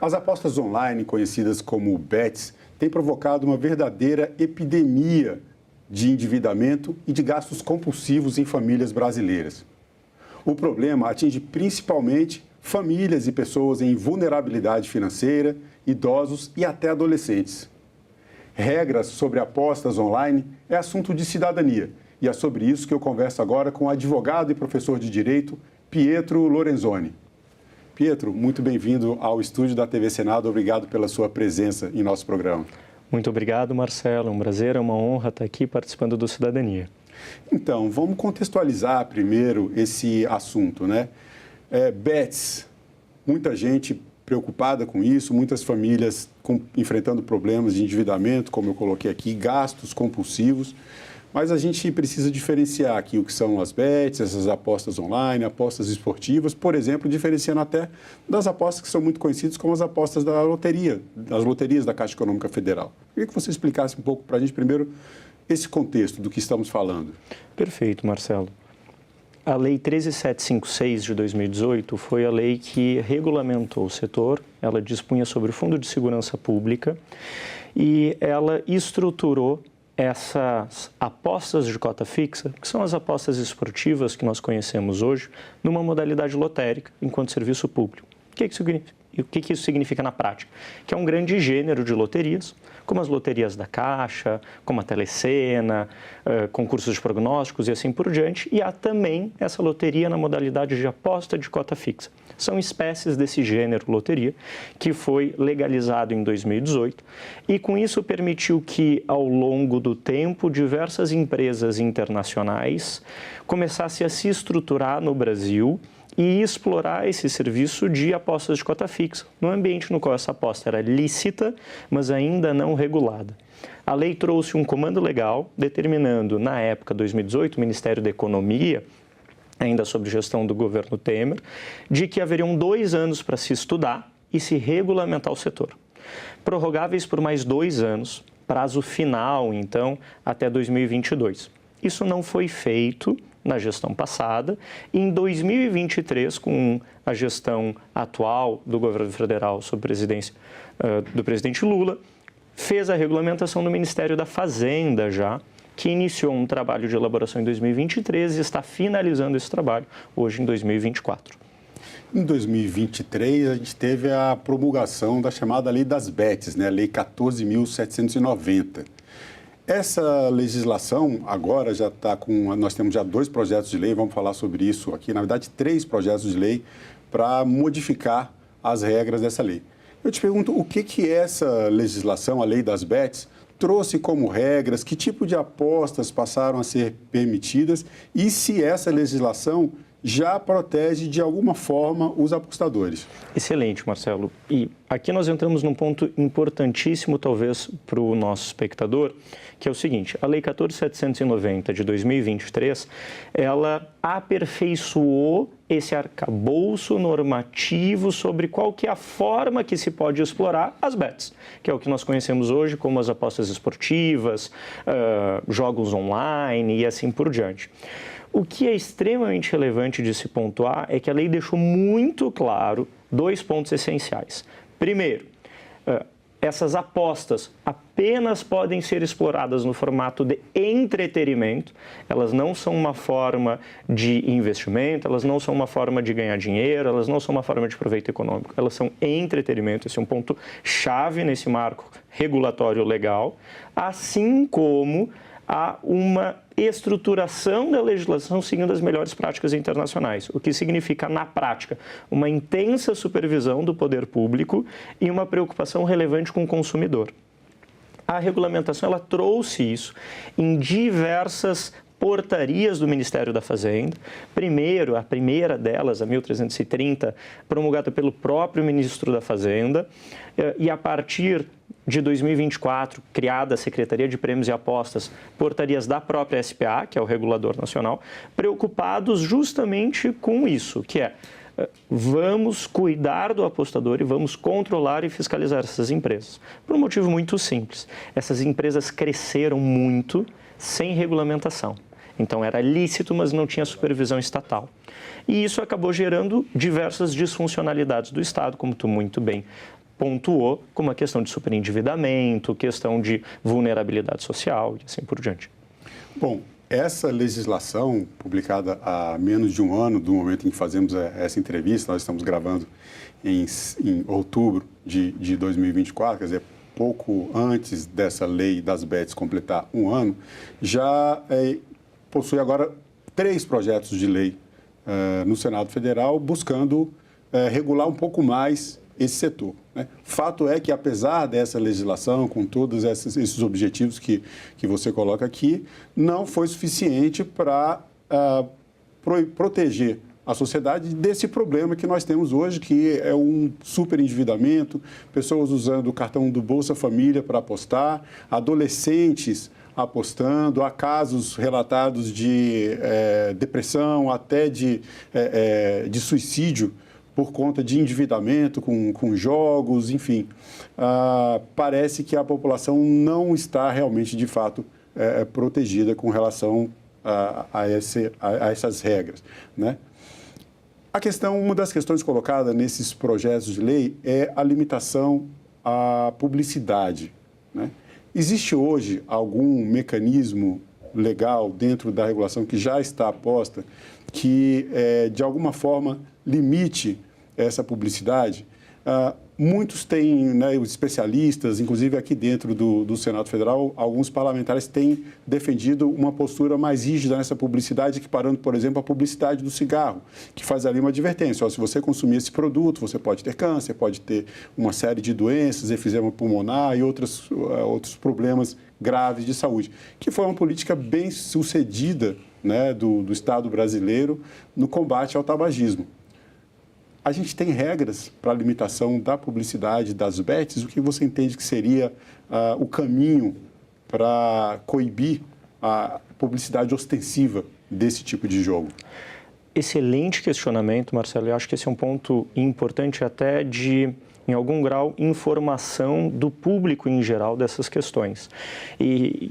As apostas online, conhecidas como bets, têm provocado uma verdadeira epidemia de endividamento e de gastos compulsivos em famílias brasileiras. O problema atinge principalmente famílias e pessoas em vulnerabilidade financeira, idosos e até adolescentes. Regras sobre apostas online é assunto de cidadania e é sobre isso que eu converso agora com o advogado e professor de Direito, Pietro Lorenzoni. Pietro, muito bem-vindo ao estúdio da TV Senado. Obrigado pela sua presença em nosso programa. Muito obrigado, Marcelo. Um prazer, é uma honra estar aqui participando do Cidadania. Então, vamos contextualizar primeiro esse assunto, né? Bets, muita gente preocupada com isso, muitas famílias enfrentando problemas de endividamento, como eu coloquei aqui, gastos compulsivos. Mas a gente precisa diferenciar aqui o que são as bets, essas apostas online, apostas esportivas, por exemplo, diferenciando até das apostas que são muito conhecidas como as apostas da loteria, das loterias da Caixa Econômica Federal. Eu queria que você explicasse um pouco para a gente primeiro esse contexto do que estamos falando. Perfeito, Marcelo. A Lei 13.756 de 2018 foi a lei que regulamentou o setor, ela dispunha sobre o Fundo de Segurança Pública e ela estruturou essas apostas de cota fixa, que são as apostas esportivas que nós conhecemos hoje, numa modalidade lotérica, enquanto serviço público. O que isso significa na prática? Que é um grande gênero de loterias, como as loterias da Caixa, como a Telecena, concursos de prognósticos e assim por diante, e há também essa loteria na modalidade de aposta de cota fixa. São espécies desse gênero loteria, que foi legalizado em 2018 e com isso permitiu que, ao longo do tempo, diversas empresas internacionais começassem a se estruturar no Brasil e explorar esse serviço de apostas de cota fixa, no ambiente no qual essa aposta era lícita, mas ainda não regulada. A lei trouxe um comando legal determinando, na época, 2018, o Ministério da Economia, ainda sob gestão do governo Temer, de que haveriam 2 anos para se estudar e se regulamentar o setor. Prorrogáveis por mais 2 anos, prazo final, então, até 2022. Isso não foi feito na gestão passada. Em 2023, com a gestão atual do governo federal sob presidência do presidente Lula, fez a regulamentação no Ministério da Fazenda já, que iniciou um trabalho de elaboração em 2023 e está finalizando esse trabalho hoje em 2024. Em 2023, a gente teve a promulgação da chamada Lei das Bets, né? A Lei 14.790. Essa legislação agora já está com... Nós temos já 2 projetos de lei, vamos falar sobre isso aqui, na verdade 3 projetos de lei para modificar as regras dessa lei. Eu te pergunto, o que essa legislação, a Lei das Bets, trouxe como regras, que tipo de apostas passaram a ser permitidas e se essa legislação já protege de alguma forma os apostadores? Excelente, Marcelo. E aqui nós entramos num ponto importantíssimo, talvez, para o nosso espectador, que é o seguinte: a Lei 14.790 de 2023, ela aperfeiçoou esse arcabouço normativo sobre qual que é a forma que se pode explorar as bets, que é o que nós conhecemos hoje como as apostas esportivas, jogos online e assim por diante. O que é extremamente relevante de se pontuar é que a lei deixou muito claro 2 pontos essenciais. Primeiro, essas apostas apenas podem ser exploradas no formato de entretenimento, elas não são uma forma de investimento, elas não são uma forma de ganhar dinheiro, elas não são uma forma de proveito econômico, elas são entretenimento. Esse é um ponto chave nesse marco regulatório legal, assim como há uma estruturação da legislação seguindo as melhores práticas internacionais, o que significa, na prática, uma intensa supervisão do poder público e uma preocupação relevante com o consumidor. A regulamentação ela trouxe isso em diversas portarias do Ministério da Fazenda. Primeiro, a primeira delas, a 1330, promulgada pelo próprio ministro da Fazenda, e a partir de 2024, criada a Secretaria de Prêmios e Apostas, portarias da própria SPA, que é o regulador nacional, preocupados justamente com isso, que é vamos cuidar do apostador e vamos controlar e fiscalizar essas empresas. Por um motivo muito simples, essas empresas cresceram muito sem regulamentação. Então, era lícito, mas não tinha supervisão estatal. E isso acabou gerando diversas disfuncionalidades do Estado, como tu muito bem pontuou como a questão de superendividamento, questão de vulnerabilidade social e assim por diante. Bom, essa legislação, publicada há menos de um ano do momento em que fazemos essa entrevista, nós estamos gravando em outubro de 2024, quer dizer, pouco antes dessa lei das bets completar um ano, já possui agora 3 projetos de lei no Senado Federal buscando regular um pouco mais esse setor, né? Fato é que, apesar dessa legislação, com todos esses objetivos que você coloca aqui, não foi suficiente para proteger a sociedade desse problema que nós temos hoje, que é um superendividamento, pessoas usando o cartão do Bolsa Família para apostar, adolescentes apostando, há casos relatados de depressão, até de suicídio por conta de endividamento com jogos, enfim. Parece que a população não está realmente, de fato, protegida com relação a essas regras, né? Uma das questões colocadas nesses projetos de lei é a limitação à publicidade, né? Existe hoje algum mecanismo legal dentro da regulação que já está posta que, de alguma forma, limite essa publicidade? Muitos têm, né, os especialistas, inclusive aqui dentro do Senado Federal, alguns parlamentares têm defendido uma postura mais rígida nessa publicidade, equiparando, por exemplo, a publicidade do cigarro, que faz ali uma advertência. Se você consumir esse produto, você pode ter câncer, pode ter uma série de doenças, efisema pulmonar e outros problemas graves de saúde, que foi uma política bem sucedida, né, do Estado brasileiro no combate ao tabagismo. A gente tem regras para a limitação da publicidade das bets. O que você entende que seria o caminho para coibir a publicidade ostensiva desse tipo de jogo? Excelente questionamento, Marcelo. Eu acho que esse é um ponto importante até de, em algum grau, informação do público em geral dessas questões. E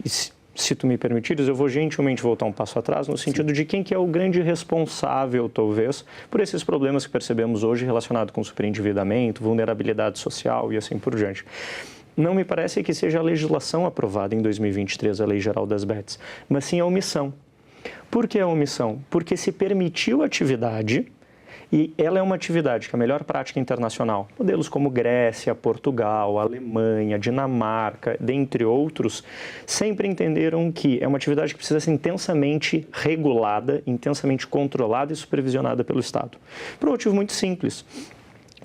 se tu me permitires, eu vou gentilmente voltar um passo atrás no sentido de quem que é o grande responsável, talvez, por esses problemas que percebemos hoje relacionados com superendividamento, vulnerabilidade social e assim por diante. Não me parece que seja a legislação aprovada em 2023, a Lei Geral das Bets, mas sim a omissão. Por que a omissão? Porque se permitiu atividade, e ela é uma atividade que a melhor prática internacional, modelos como Grécia, Portugal, Alemanha, Dinamarca, dentre outros, sempre entenderam que é uma atividade que precisa ser intensamente regulada, intensamente controlada e supervisionada pelo Estado. Por um motivo muito simples.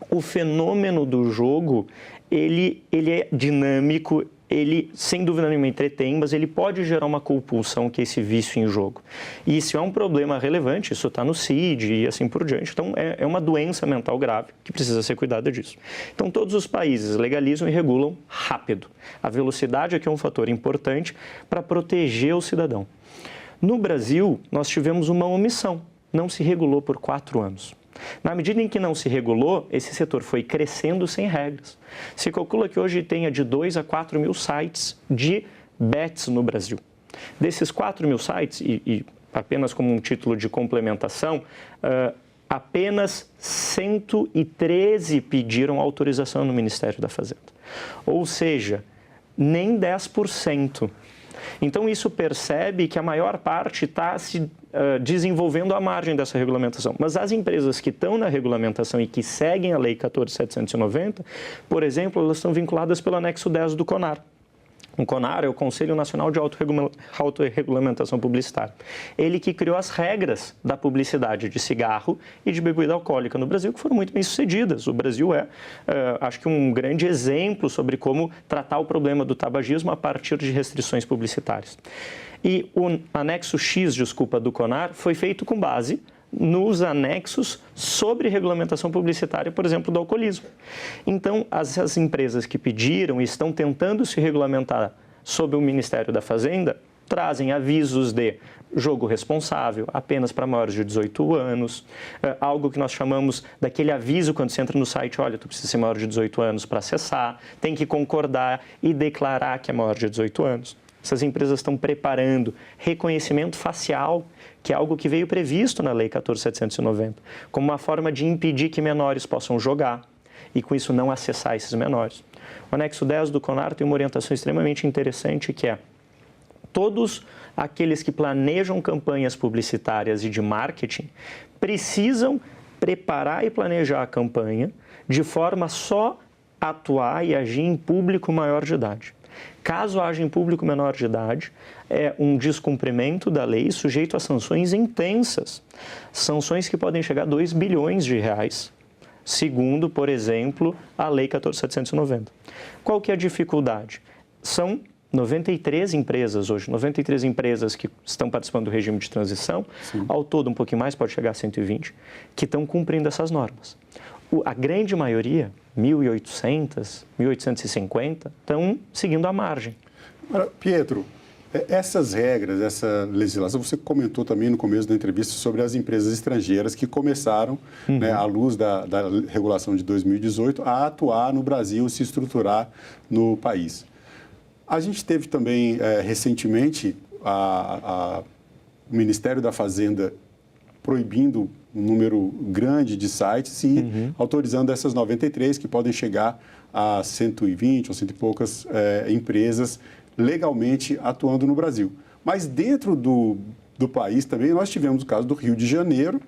O fenômeno do jogo, ele é dinâmico, ele, sem dúvida nenhuma, entretém, mas ele pode gerar uma compulsão, que é esse vício em jogo. E isso é um problema relevante, isso está no CID e assim por diante. Então, é uma doença mental grave que precisa ser cuidada disso. Então, todos os países legalizam e regulam rápido. A velocidade aqui é um fator importante para proteger o cidadão. No Brasil, nós tivemos uma omissão. Não se regulou por 4 anos. Na medida em que não se regulou, esse setor foi crescendo sem regras. Se calcula que hoje tenha de 2 a 4 mil sites de bets no Brasil. Desses 4 mil sites, e apenas como um título de complementação, apenas 113 pediram autorização no Ministério da Fazenda. Ou seja, nem 10%. Então, isso percebe que a maior parte está se desenvolvendo à margem dessa regulamentação. Mas as empresas que estão na regulamentação e que seguem a Lei 14.790, por exemplo, elas estão vinculadas pelo anexo 10 do CONAR. O CONAR é o Conselho Nacional de Autorregulamentação Publicitária. Ele que criou as regras da publicidade de cigarro e de bebida alcoólica no Brasil, que foram muito bem sucedidas. O Brasil acho que um grande exemplo sobre como tratar o problema do tabagismo a partir de restrições publicitárias. E o anexo X, do CONAR, foi feito com base nos anexos sobre regulamentação publicitária, por exemplo, do alcoolismo. Então, as empresas que pediram e estão tentando se regulamentar sob o Ministério da Fazenda trazem avisos de jogo responsável, apenas para maiores de 18 anos, algo que nós chamamos daquele aviso quando você entra no site, olha, tu precisa ser maior de 18 anos para acessar, tem que concordar e declarar que é maior de 18 anos. Essas empresas estão preparando reconhecimento facial, que é algo que veio previsto na Lei 14.790, como uma forma de impedir que menores possam jogar. e com isso não acessar esses menores. O anexo 10 do CONAR tem uma orientação extremamente interessante que é todos aqueles que planejam campanhas publicitárias e de marketing precisam preparar e planejar a campanha de forma a só atuar e agir em público maior de idade. Caso haja em público menor de idade, é um descumprimento da lei sujeito a sanções intensas. Sanções que podem chegar a 2 bilhões de reais, segundo, por exemplo, a Lei 14.790. Qual que é a dificuldade? São 93 empresas hoje, 93 empresas que estão participando do regime de transição, sim, ao todo um pouquinho mais, pode chegar a 120, que estão cumprindo essas normas. A grande maioria, 1.800, 1.850, estão seguindo a margem. Pietro, essas regras, essa legislação, você comentou também no começo da entrevista sobre as empresas estrangeiras que começaram, né, à luz da regulação de 2018, a atuar no Brasil, se estruturar no país. A gente teve também, recentemente, o Ministério da Fazenda proibindo um número grande de sites e autorizando essas 93, que podem chegar a 120 ou 100 e poucas empresas legalmente atuando no Brasil. Mas dentro do país também nós tivemos o caso do Rio de Janeiro,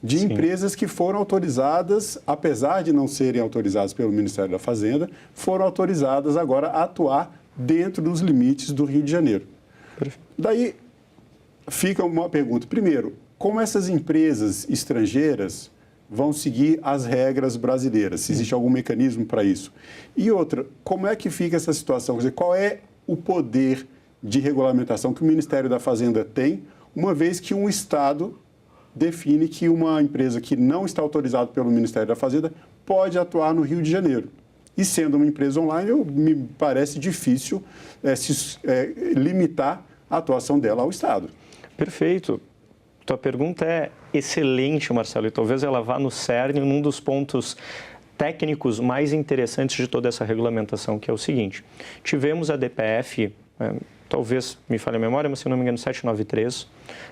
de sim, empresas que foram autorizadas, apesar de não serem autorizadas pelo Ministério da Fazenda, foram autorizadas agora a atuar dentro dos limites do Rio de Janeiro. Perfeito. Daí fica uma pergunta. Primeiro, como essas empresas estrangeiras vão seguir as regras brasileiras? Se existe algum mecanismo para isso? E outra, como é que fica essa situação? Quer dizer, qual é o poder de regulamentação que o Ministério da Fazenda tem, uma vez que um Estado define que uma empresa que não está autorizada pelo Ministério da Fazenda pode atuar no Rio de Janeiro? E sendo uma empresa online, me parece difícil limitar a atuação dela ao Estado. Perfeito. Tua pergunta é excelente, Marcelo, e talvez ela vá no cerne, num dos pontos técnicos mais interessantes de toda essa regulamentação, que é o seguinte. Tivemos a DPF, talvez me falhe a memória, mas se não me engano, 793,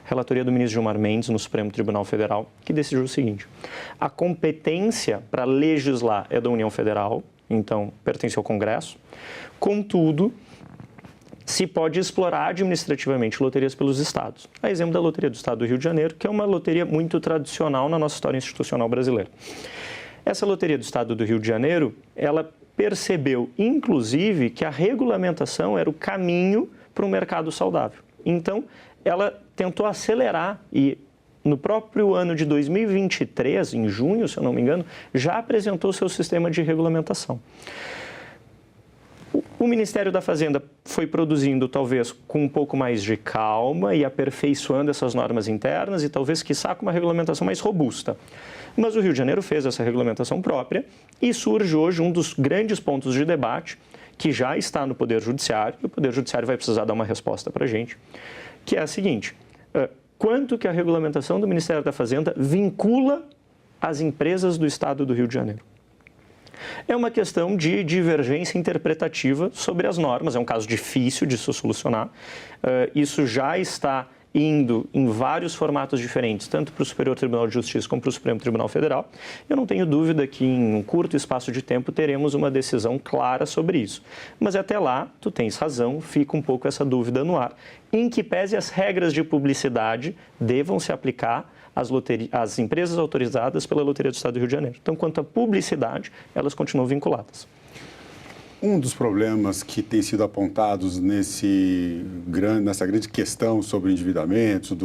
relatoria do ministro Gilmar Mendes no Supremo Tribunal Federal, que decidiu o seguinte: a competência para legislar é da União Federal, então pertence ao Congresso, contudo, se pode explorar administrativamente loterias pelos estados. A exemplo da Loteria do Estado do Rio de Janeiro, que é uma loteria muito tradicional na nossa história institucional brasileira. Essa Loteria do Estado do Rio de Janeiro, ela percebeu, inclusive, que a regulamentação era o caminho para um mercado saudável. Então, ela tentou acelerar e, no próprio ano de 2023, em junho, se eu não me engano, já apresentou seu sistema de regulamentação. O Ministério da Fazenda foi produzindo, talvez, com um pouco mais de calma e aperfeiçoando essas normas internas e talvez, quiçá, com uma regulamentação mais robusta. Mas o Rio de Janeiro fez essa regulamentação própria e surge hoje um dos grandes pontos de debate que já está no Poder Judiciário, e o Poder Judiciário vai precisar dar uma resposta para a gente, que é a seguinte: quanto que a regulamentação do Ministério da Fazenda vincula as empresas do Estado do Rio de Janeiro? É uma questão de divergência interpretativa sobre as normas, é um caso difícil de se solucionar. Isso já está indo em vários formatos diferentes, tanto para o Superior Tribunal de Justiça como para o Supremo Tribunal Federal. Eu não tenho dúvida que em um curto espaço de tempo teremos uma decisão clara sobre isso. Mas até lá, tu tens razão, fica um pouco essa dúvida no ar, em que pese as regras de publicidade devam se aplicar às empresas autorizadas pela Loteria do Estado do Rio de Janeiro. Então, quanto à publicidade, elas continuam vinculadas. Um dos problemas que tem sido apontados nessa grande questão sobre endividamentos,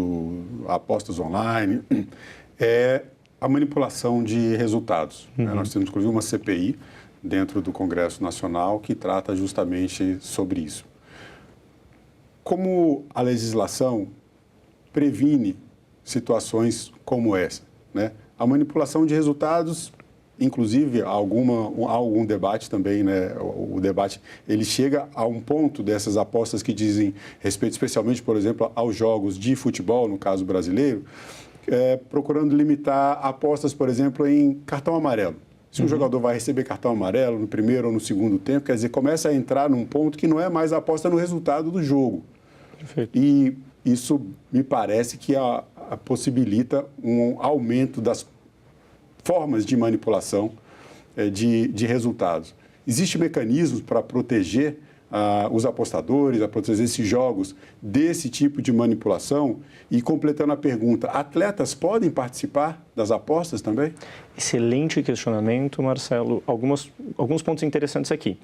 apostas online, é a manipulação de resultados. Nós temos, inclusive, uma CPI dentro do Congresso Nacional que trata justamente sobre isso. Como a legislação previne situações como essa, né? A manipulação de resultados, inclusive, há algum debate também, né? O debate, ele chega a um ponto dessas apostas que dizem respeito especialmente, por exemplo, aos jogos de futebol, no caso brasileiro, procurando limitar apostas, por exemplo, em cartão amarelo. Se um jogador vai receber cartão amarelo no primeiro ou no segundo tempo, quer dizer, começa a entrar num ponto que não é mais a aposta no resultado do jogo. Perfeito. E isso me parece que possibilita um aumento das formas de manipulação de resultados. Existem mecanismos para proteger os apostadores, a proteger esses jogos desse tipo de manipulação? E completando a pergunta, atletas podem participar das apostas também? Excelente questionamento, Marcelo. Alguns pontos interessantes aqui.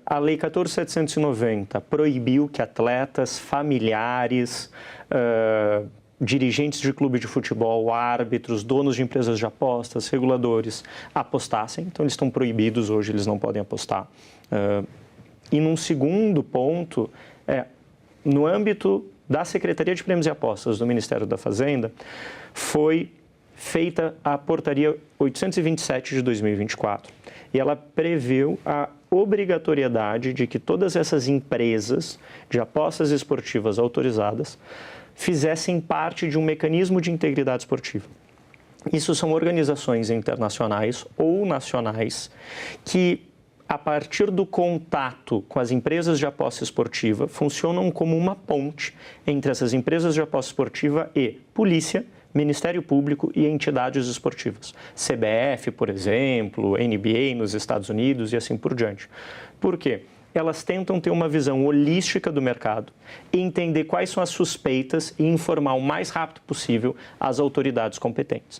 A Lei 14.790 proibiu que atletas, familiares, dirigentes de clube de futebol, árbitros, donos de empresas de apostas, reguladores, apostassem. Então, eles estão proibidos hoje, eles não podem apostar. E num segundo ponto, no âmbito da Secretaria de Prêmios e Apostas do Ministério da Fazenda, foi feita a Portaria 827 de 2024. E ela preveu a obrigatoriedade de que todas essas empresas de apostas esportivas autorizadas fizessem parte de um mecanismo de integridade esportiva. Isso são organizações internacionais ou nacionais que, a partir do contato com as empresas de aposta esportiva, funcionam como uma ponte entre essas empresas de aposta esportiva e polícia, Ministério Público e entidades esportivas. CBF, por exemplo, NBA nos Estados Unidos e assim por diante. Por quê? Elas tentam ter uma visão holística do mercado, entender quais são as suspeitas e informar o mais rápido possível as autoridades competentes.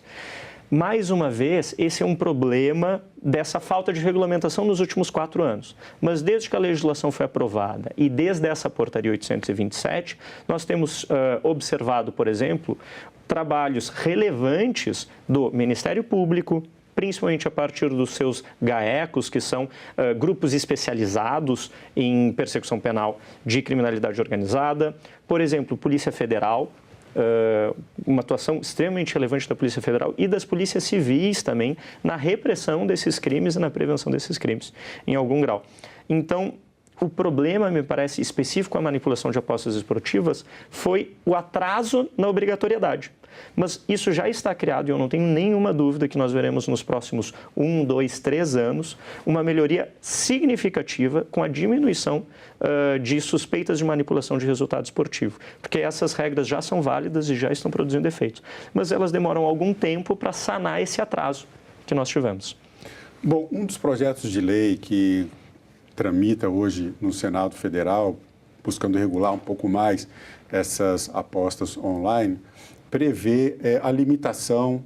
Mais uma vez, esse é um problema dessa falta de regulamentação nos últimos 4 anos. Mas desde que a legislação foi aprovada e desde essa portaria 827, nós temos observado, por exemplo, trabalhos relevantes do Ministério Público, principalmente a partir dos seus GAECos, que são grupos especializados em persecução penal de criminalidade organizada. Por exemplo, Polícia Federal, uma atuação extremamente relevante da Polícia Federal e das polícias civis também na repressão desses crimes e na prevenção desses crimes, em algum grau. Então, o problema, me parece, específico à manipulação de apostas esportivas foi o atraso na obrigatoriedade. Mas isso já está criado e eu não tenho nenhuma dúvida que nós veremos nos próximos 1, 2, 3 anos uma melhoria significativa com a diminuição de suspeitas de manipulação de resultado esportivo. Porque essas regras já são válidas e já estão produzindo efeitos. Mas elas demoram algum tempo para sanar esse atraso que nós tivemos. Bom, um dos projetos de lei que tramita hoje no Senado Federal, buscando regular um pouco mais essas apostas online, prevê a limitação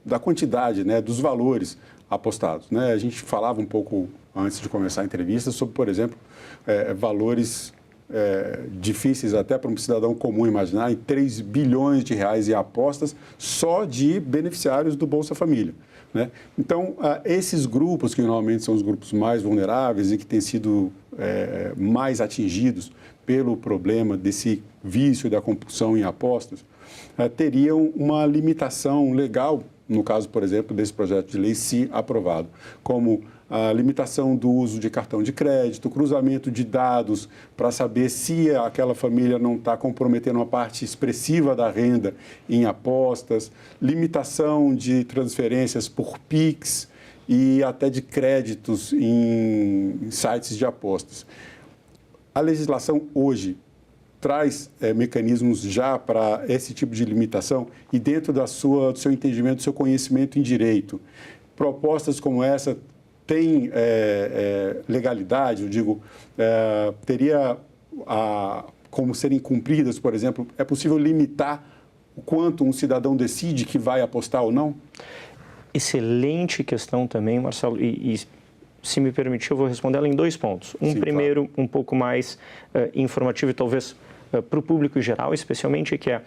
da quantidade, dos valores apostados. A gente falava um pouco antes de começar a entrevista sobre, por exemplo, valores difíceis até para um cidadão comum imaginar, em 3 bilhões de reais em apostas só de beneficiários do Bolsa Família. Então, esses grupos, que normalmente são os grupos mais vulneráveis e que têm sido mais atingidos pelo problema desse vício da compulsão em apostas, teriam uma limitação legal, no caso, por exemplo, desse projeto de lei, se aprovado, como a limitação do uso de cartão de crédito, cruzamento de dados para saber se aquela família não está comprometendo uma parte expressiva da renda em apostas, limitação de transferências por Pix e até de créditos em sites de apostas. A legislação hoje traz mecanismos já para esse tipo de limitação e dentro do seu entendimento, do seu conhecimento em direito, propostas como essa têm legalidade, eu digo, teria como serem cumpridas, por exemplo, é possível limitar o quanto um cidadão decide que vai apostar ou não? Excelente questão também, Marcelo, e se me permitir, eu vou responder ela em 2 pontos. Sim, primeiro, claro, um pouco mais informativo e talvez para o público em geral, especialmente, que é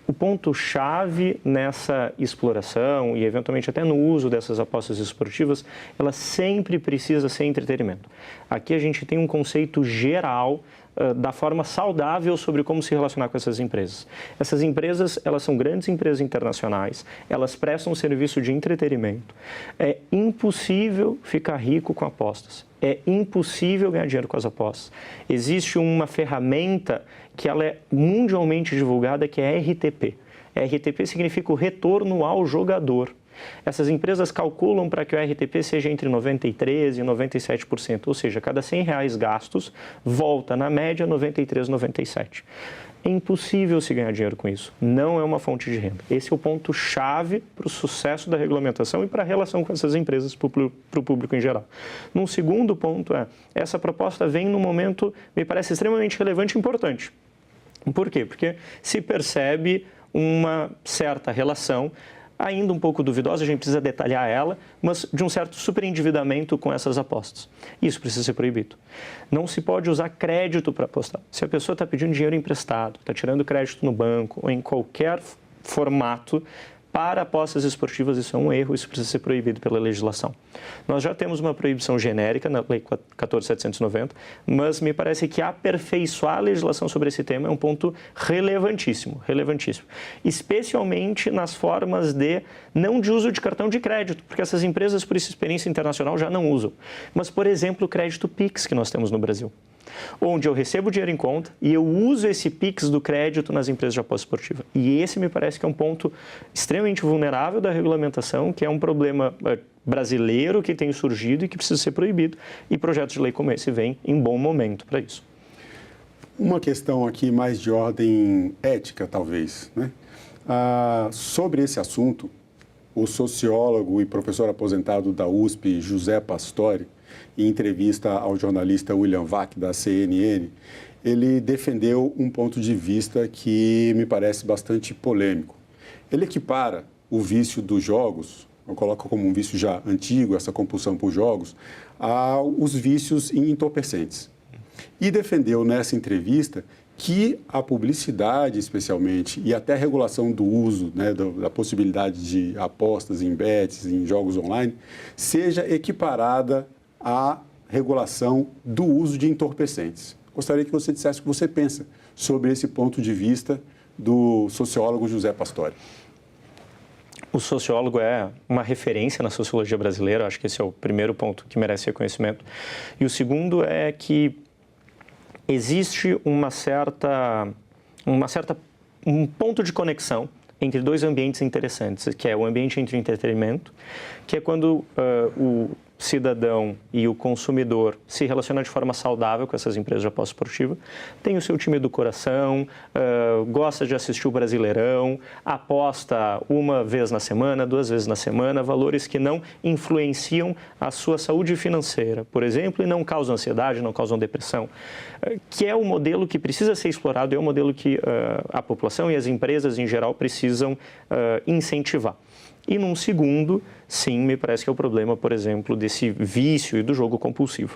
o ponto-chave nessa exploração e, eventualmente, até no uso dessas apostas esportivas, ela sempre precisa ser entretenimento. Aqui a gente tem um conceito geral da forma saudável sobre como se relacionar com essas empresas. Essas empresas, elas são grandes empresas internacionais, elas prestam um serviço de entretenimento. É impossível ficar rico com apostas. É impossível ganhar dinheiro com as apostas. Existe uma ferramenta que ela é mundialmente divulgada, que é RTP. RTP significa o retorno ao jogador. Essas empresas calculam para que o RTP seja entre 93% e 97%, ou seja, cada R$100 gastos, volta na média 93, 97. É impossível se ganhar dinheiro com isso. Não é uma fonte de renda. Esse é o ponto-chave para o sucesso da regulamentação e para a relação com essas empresas para o público em geral. Num segundo ponto essa proposta vem num momento, me parece extremamente relevante e importante. Por quê? Porque se percebe uma certa relação, ainda um pouco duvidosa, a gente precisa detalhar ela, mas de um certo superendividamento com essas apostas. Isso precisa ser proibido. Não se pode usar crédito para apostar. Se a pessoa está pedindo dinheiro emprestado, está tirando crédito no banco ou em qualquer formato, para apostas esportivas, isso é um erro, isso precisa ser proibido pela legislação. Nós já temos uma proibição genérica na Lei 14.790, mas me parece que aperfeiçoar a legislação sobre esse tema é um ponto relevantíssimo, especialmente nas formas não de uso de cartão de crédito, porque essas empresas, por essa experiência internacional, já não usam, mas, por exemplo, o crédito Pix que nós temos no Brasil, onde eu recebo dinheiro em conta e eu uso esse Pix do crédito nas empresas de aposta esportiva. E esse me parece que é um ponto extremamente vulnerável da regulamentação, que é um problema brasileiro que tem surgido e que precisa ser proibido. E projetos de lei como esse vêm em bom momento para isso. Uma questão aqui mais de ordem ética, talvez, né? Sobre esse assunto, o sociólogo e professor aposentado da USP, José Pastore, em entrevista ao jornalista William Vac, da CNN, ele defendeu um ponto de vista que me parece bastante polêmico. Ele equipara o vício dos jogos, eu coloco como um vício já antigo, essa compulsão por jogos, aos vícios em entorpecentes. E defendeu nessa entrevista que a publicidade, especialmente, e até a regulação do uso, né, da possibilidade de apostas em bets, em jogos online, seja equiparada à regulação do uso de entorpecentes. Gostaria que você dissesse o que você pensa sobre esse ponto de vista do sociólogo José Pastore. O sociólogo é uma referência na sociologia brasileira, acho que esse é o primeiro ponto que merece reconhecimento. E o segundo é que existe um ponto de conexão entre dois ambientes interessantes, que é o ambiente entre entretenimento, que é quando o cidadão e o consumidor se relacionam de forma saudável com essas empresas de aposta esportiva, tem o seu time do coração, gosta de assistir o Brasileirão, aposta uma vez na semana, 2 vezes na semana, valores que não influenciam a sua saúde financeira, por exemplo, e não causam ansiedade, não causam depressão, que é o modelo que precisa ser explorado, é o modelo que a população e as empresas em geral precisam incentivar. E num segundo, sim, me parece que é o problema, por exemplo, desse vício e do jogo compulsivo.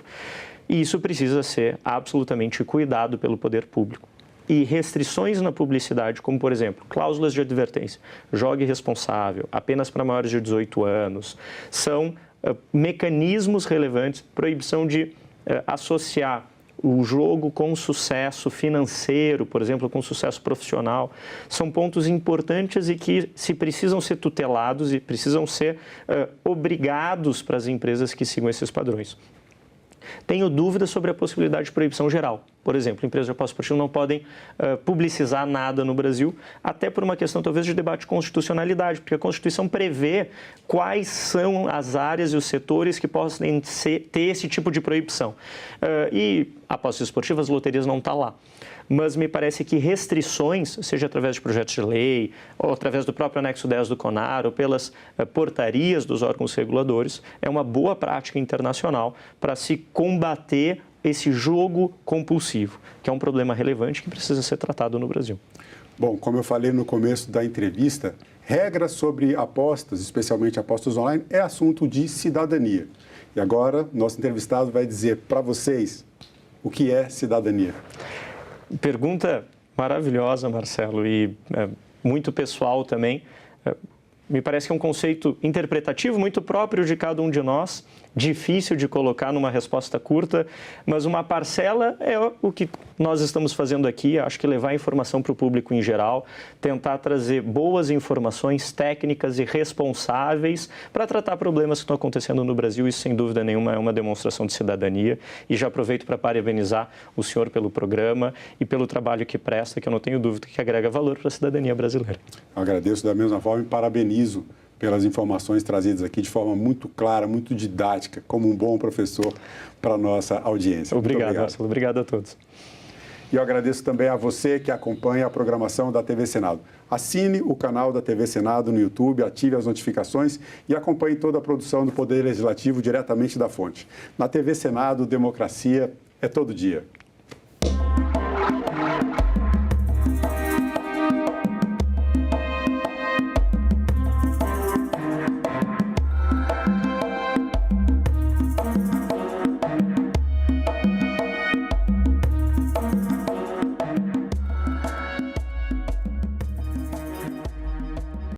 E isso precisa ser absolutamente cuidado pelo poder público. E restrições na publicidade, como, por exemplo, cláusulas de advertência, jogue responsável, apenas para maiores de 18 anos, são mecanismos relevantes, proibição de associar o jogo com sucesso financeiro, por exemplo, com sucesso profissional, são pontos importantes e que se precisam ser tutelados e precisam ser obrigados para as empresas que sigam esses padrões. Tenho dúvidas sobre a possibilidade de proibição geral. Por exemplo, empresas de aposta esportiva não podem publicizar nada no Brasil, até por uma questão talvez de debate de constitucionalidade, porque a Constituição prevê quais são as áreas e os setores que possam ter esse tipo de proibição. E apostas esportivas, loterias não está lá. Mas me parece que restrições, seja através de projetos de lei, ou através do próprio anexo 10 do CONAR, ou pelas portarias dos órgãos reguladores, é uma boa prática internacional para se combater esse jogo compulsivo, que é um problema relevante que precisa ser tratado no Brasil. Bom, como eu falei no começo da entrevista, regras sobre apostas, especialmente apostas online, é assunto de cidadania. E agora, nosso entrevistado vai dizer para vocês o que é cidadania. Pergunta maravilhosa, Marcelo, e muito pessoal também. Me parece que é um conceito interpretativo muito próprio de cada um de nós, difícil de colocar numa resposta curta, mas uma parcela é o que nós estamos fazendo aqui, acho que levar informação para o público em geral, tentar trazer boas informações técnicas e responsáveis para tratar problemas que estão acontecendo no Brasil, isso sem dúvida nenhuma é uma demonstração de cidadania, e já aproveito para parabenizar o senhor pelo programa e pelo trabalho que presta, que eu não tenho dúvida que agrega valor para a cidadania brasileira. Eu agradeço da mesma forma e parabenizo pelas informações trazidas aqui de forma muito clara, muito didática, como um bom professor para a nossa audiência. Obrigado, Marcelo. Obrigado a todos. E eu agradeço também a você que acompanha a programação da TV Senado. Assine o canal da TV Senado no YouTube, ative as notificações e acompanhe toda a produção do Poder Legislativo diretamente da fonte. Na TV Senado, democracia é todo dia.